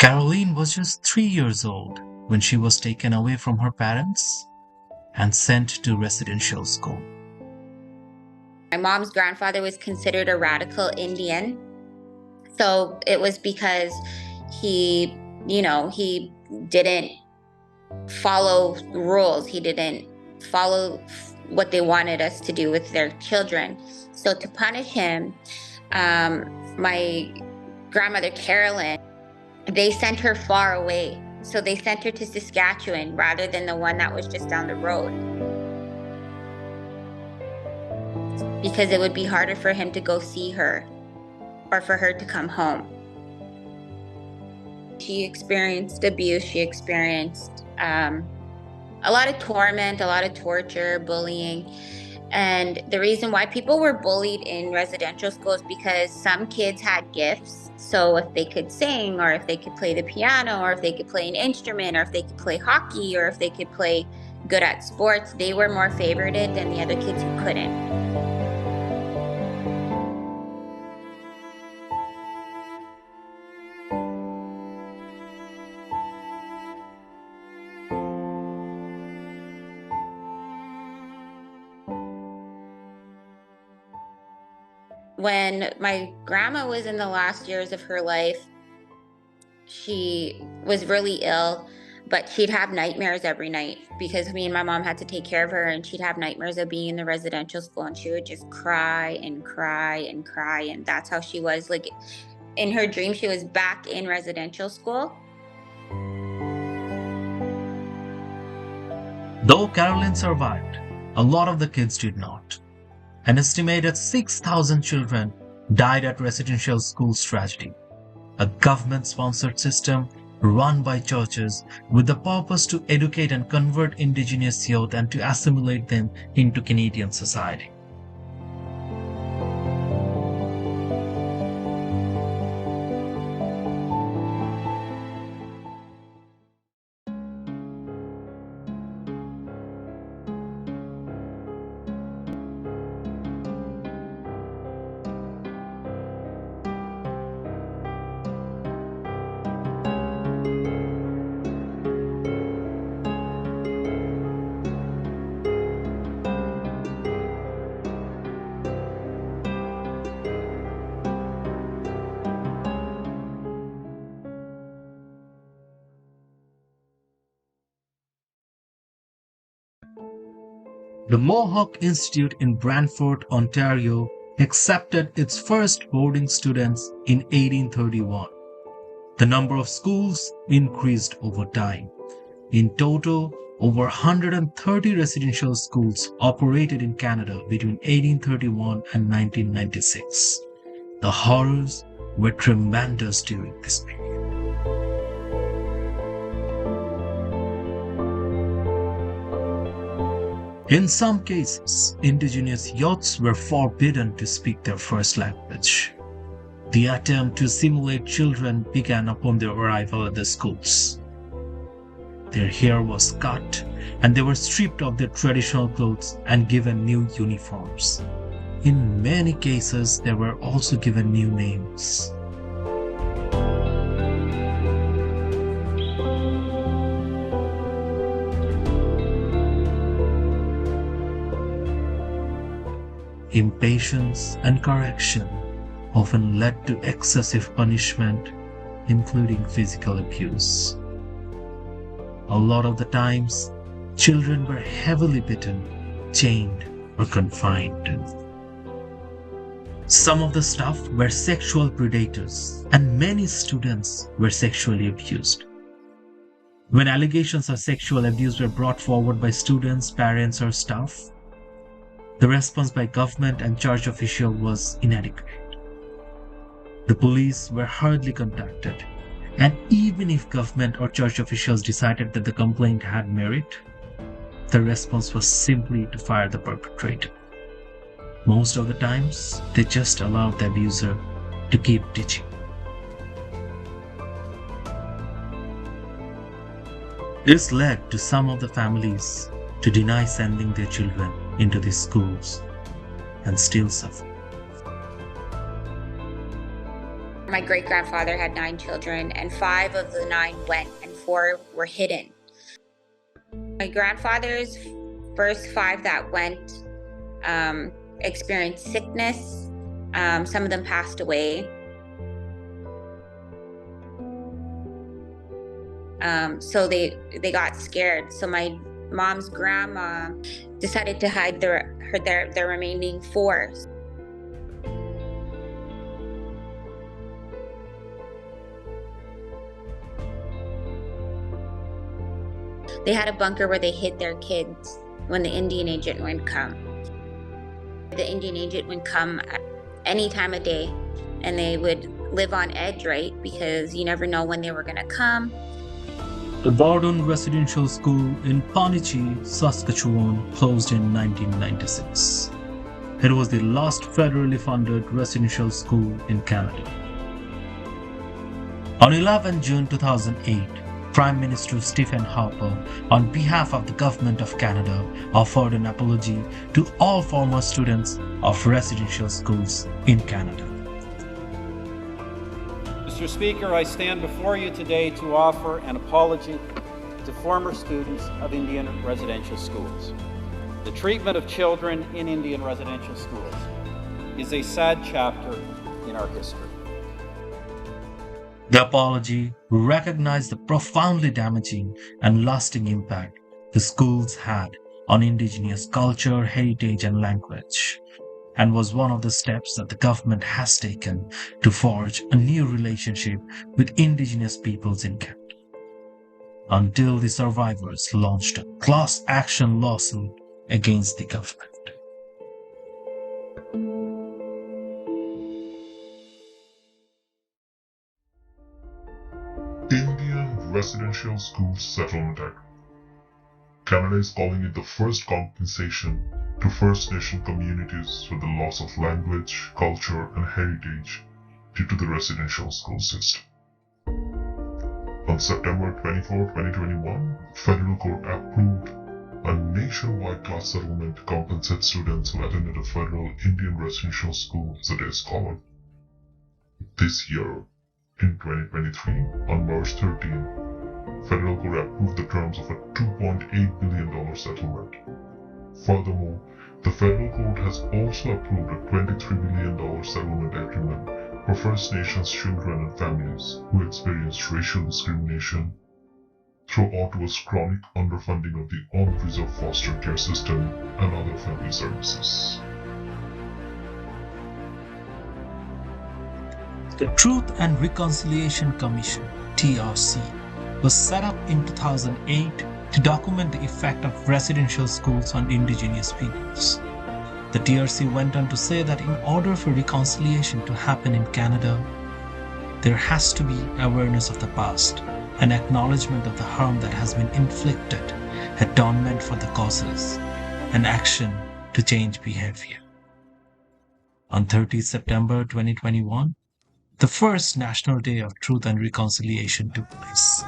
Caroline was just 3 years old when she was taken away from her parents and sent to residential school. My mom's grandfather was considered a radical Indian. So it was because he didn't follow rules. He didn't follow what they wanted us to do with their children. So to punish him, my grandmother Carolyn, they sent her far away. So they sent her to Saskatchewan rather than the one that was just down the road, because it would be harder for him to go see her or for her to come home. She experienced abuse. She experienced a lot of torment, a lot of torture, bullying. And the reason why people were bullied in residential schools because some kids had gifts. So if they could sing, or if they could play the piano, or if they could play an instrument, or if they could play hockey, or if they could play good at sports, they were more favorited than the other kids who couldn't. When my grandma was in the last years of her life, she was really ill, but she'd have nightmares every night because me and my mom had to take care of her, and she'd have nightmares of being in the residential school, and she would just cry and cry and cry. And that's how she was. Like, in her dream, she was back in residential school. Though Caroline survived, a lot of the kids did not. An estimated 6,000 children died at residential schools tragedy, a government-sponsored system run by churches with the purpose to educate and convert Indigenous youth and to assimilate them into Canadian society. The Mohawk Institute in Brantford, Ontario, accepted its first boarding students in 1831. The number of schools increased over time. In total, over 130 residential schools operated in Canada between 1831 and 1996. The horrors were tremendous during this period. In some cases, Indigenous youths were forbidden to speak their first language. The attempt to assimilate children began upon their arrival at the schools. Their hair was cut, and they were stripped of their traditional clothes and given new uniforms. In many cases, they were also given new names. Impatience and correction often led to excessive punishment, including physical abuse. A lot of the times, children were heavily beaten, chained, or confined. Some of the staff were sexual predators, and many students were sexually abused. When allegations of sexual abuse were brought forward by students, parents, or staff, the response by government and church officials was inadequate. The police were hardly contacted, and even if government or church officials decided that the complaint had merit, the response was simply to fire the perpetrator. Most of the times, they just allowed the abuser to keep teaching. This led to some of the families to deny sending their children into these schools and still suffer. My great-grandfather had 9 children, and 5 of the 9 went, and 4 were hidden. My grandfather's first 5 that went experienced sickness. Some of them passed away. So they got scared. So my mom's grandma decided to hide their remaining 4. They had a bunker where they hid their kids when the Indian agent would come. The Indian agent would come at any time of day, and they would live on edge, right? Because you never know when they were going to come. The Borden Residential School in Panichi, Saskatchewan closed in 1996. It was the last federally funded residential school in Canada. On 11 June 2008, Prime Minister Stephen Harper, on behalf of the Government of Canada, offered an apology to all former students of residential schools in Canada. Mr. Speaker, I stand before you today to offer an apology to former students of Indian residential schools. The treatment of children in Indian residential schools is a sad chapter in our history. The apology recognized the profoundly damaging and lasting impact the schools had on Indigenous culture, heritage, and language, and was one of the steps that the government has taken to forge a new relationship with Indigenous peoples in Canada, until the survivors launched a class action lawsuit against the government. Indian Residential School Settlement Act. Canada is calling it the first compensation to First Nation communities for the loss of language, culture, and heritage due to the residential school system. On September 24, 2021, the Federal Court approved a nationwide class settlement to compensate students who attended a federal Indian residential school, as it is called. This year, in 2023, on March 13, Federal Court approved the terms of a $2.8 billion settlement. Furthermore, the Federal Court has also approved a $23 billion settlement agreement for First Nations children and families who experienced racial discrimination through Ottawa's chronic underfunding of the on-reserve foster care system and other family services. The Truth and Reconciliation Commission, TRC, was set up in 2008 to document the effect of residential schools on Indigenous peoples. The TRC went on to say that in order for reconciliation to happen in Canada, there has to be awareness of the past, an acknowledgement of the harm that has been inflicted, atonement for the causes, and action to change behavior. On 30 September 2021, the first National Day of Truth and Reconciliation took place.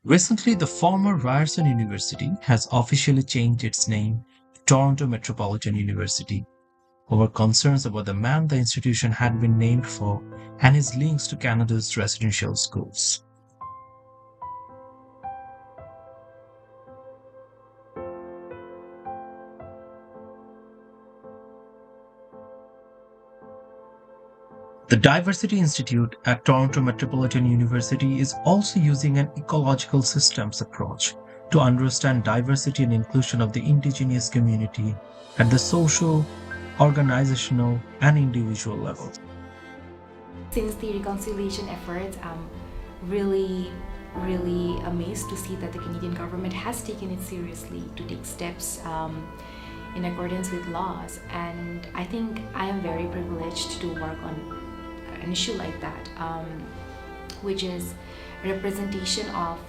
Recently, the former Ryerson University has officially changed its name to Toronto Metropolitan University over concerns about the man the institution had been named for and his links to Canada's residential schools. The Diversity Institute at Toronto Metropolitan University is also using an ecological systems approach to understand diversity and inclusion of the Indigenous community at the social, organizational, and individual levels. Since the reconciliation efforts really really amazed to see that the Canadian government has taken it seriously to take steps in accordance with laws. And I think I am very privileged to work on an issue like that, which is representation of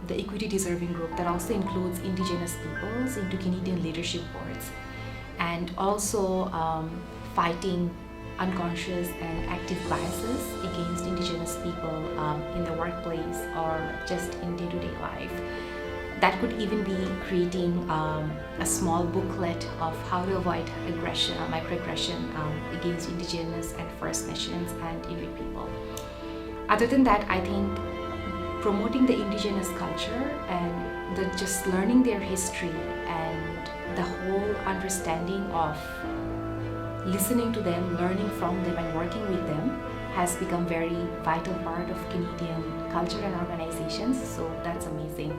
the equity deserving group that also includes Indigenous peoples into Canadian leadership boards, and also fighting unconscious and active biases against Indigenous people in the workplace or just in day-to-day life. That could even be creating a small booklet of how to avoid aggression, microaggression against Indigenous and First Nations and Inuit people. Other than that, I think promoting the Indigenous culture and just learning their history and the whole understanding of listening to them, learning from them, and working with them has become very vital part of Canadian culture and organizations. So that's amazing.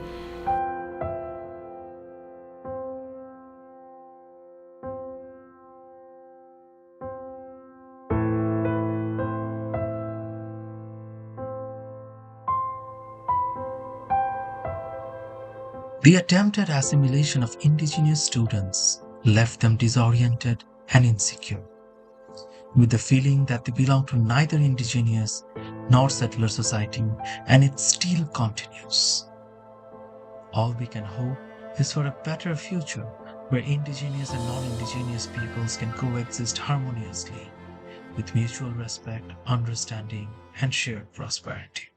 The attempted assimilation of Indigenous students left them disoriented and insecure, with the feeling that they belong to neither Indigenous nor settler society, and it still continues. All we can hope is for a better future where Indigenous and non-Indigenous peoples can coexist harmoniously with mutual respect, understanding, and shared prosperity.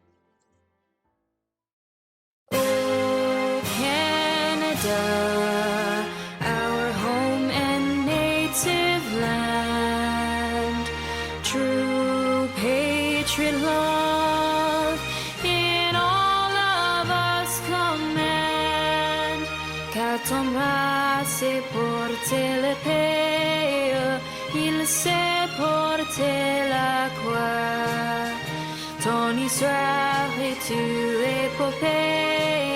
Our home and native land, true patriot love in all of us command. Quand on va se porter le pays, il sait porter la croix. Ton histoire est une épopée.